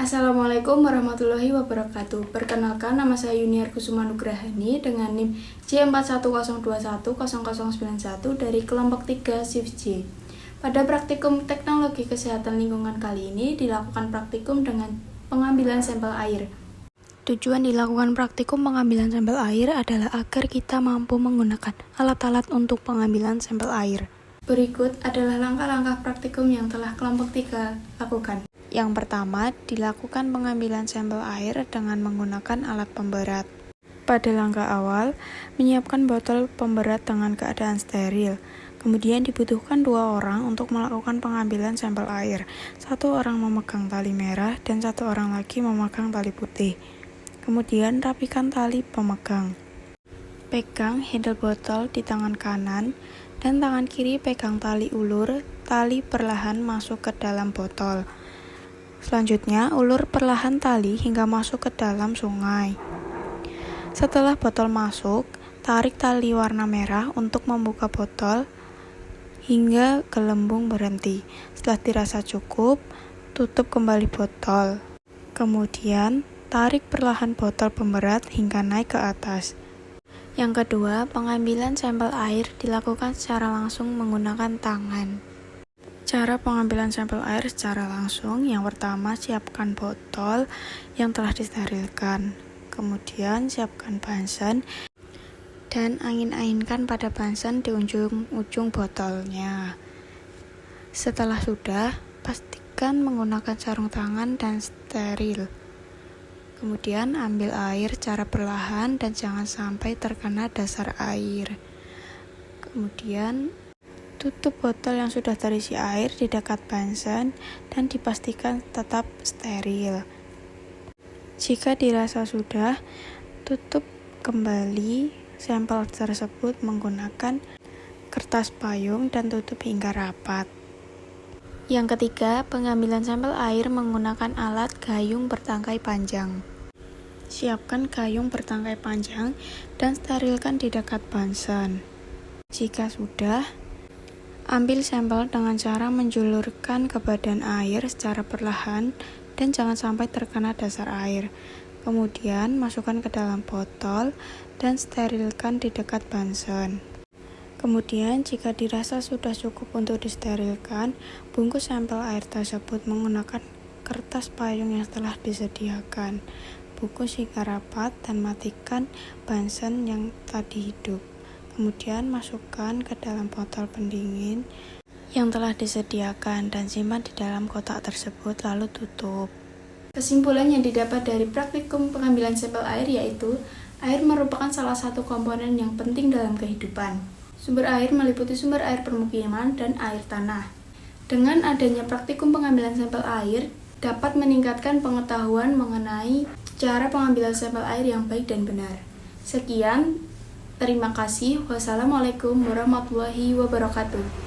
Assalamualaikum warahmatullahi wabarakatuh. Perkenalkan, nama saya Yuniar Kusuma Nugrahani dengan NIM J4102100091 dari kelompok 3 Shift J. Pada praktikum teknologi kesehatan lingkungan kali ini dilakukan praktikum dengan pengambilan sampel air. Tujuan dilakukan praktikum pengambilan sampel air adalah agar kita mampu menggunakan alat-alat untuk pengambilan sampel air. Berikut adalah langkah-langkah praktikum yang telah kelompok 3 lakukan. Yang pertama, dilakukan pengambilan sampel air dengan menggunakan alat pemberat. Pada langkah awal, menyiapkan botol pemberat dengan keadaan steril. Kemudian dibutuhkan 2 orang untuk melakukan pengambilan sampel air. 1 orang memegang tali merah dan 1 orang lagi memegang tali putih. Kemudian rapikan tali pemegang. Pegang handle botol di tangan kanan dan tangan kiri pegang tali ulur. Tali perlahan masuk ke dalam botol. Selanjutnya, ulur perlahan tali hingga masuk ke dalam sungai. Setelah botol masuk, tarik tali warna merah untuk membuka botol hingga gelembung berhenti. Setelah dirasa cukup, tutup kembali botol. Kemudian, tarik perlahan botol pemberat hingga naik ke atas. Yang kedua, pengambilan sampel air dilakukan secara langsung menggunakan tangan. Cara pengambilan sampel air secara langsung, yang pertama siapkan botol yang telah disterilkan. Kemudian siapkan bansen dan angin-anginkan pada bansen di ujung botolnya. Setelah sudah, pastikan menggunakan sarung tangan dan steril. Kemudian ambil air secara perlahan dan jangan sampai terkena dasar air. Kemudian tutup botol yang sudah terisi air di dekat bansen dan dipastikan tetap steril. Jika dirasa sudah, tutup kembali sampel tersebut menggunakan kertas payung dan tutup hingga rapat. Yang ketiga, pengambilan sampel air menggunakan alat gayung bertangkai panjang. Siapkan gayung bertangkai panjang dan sterilkan di dekat bansen. Jika sudah, ambil sampel dengan cara menjulurkan ke badan air secara perlahan dan jangan sampai terkena dasar air. Kemudian masukkan ke dalam botol dan sterilkan di dekat bansen. Kemudian jika dirasa sudah cukup untuk disterilkan, bungkus sampel air tersebut menggunakan kertas payung yang telah disediakan. Bungkus hingga rapat dan matikan bansen yang tadi hidup. Kemudian masukkan ke dalam botol pendingin yang telah disediakan dan simpan di dalam kotak tersebut lalu tutup. Kesimpulan yang didapat dari praktikum pengambilan sampel air yaitu air merupakan salah satu komponen yang penting dalam kehidupan. Sumber air meliputi sumber air permukiman dan air tanah. Dengan adanya praktikum pengambilan sampel air dapat meningkatkan pengetahuan mengenai cara pengambilan sampel air yang baik dan benar. Sekian. Terima kasih. Wassalamualaikum warahmatullahi wabarakatuh.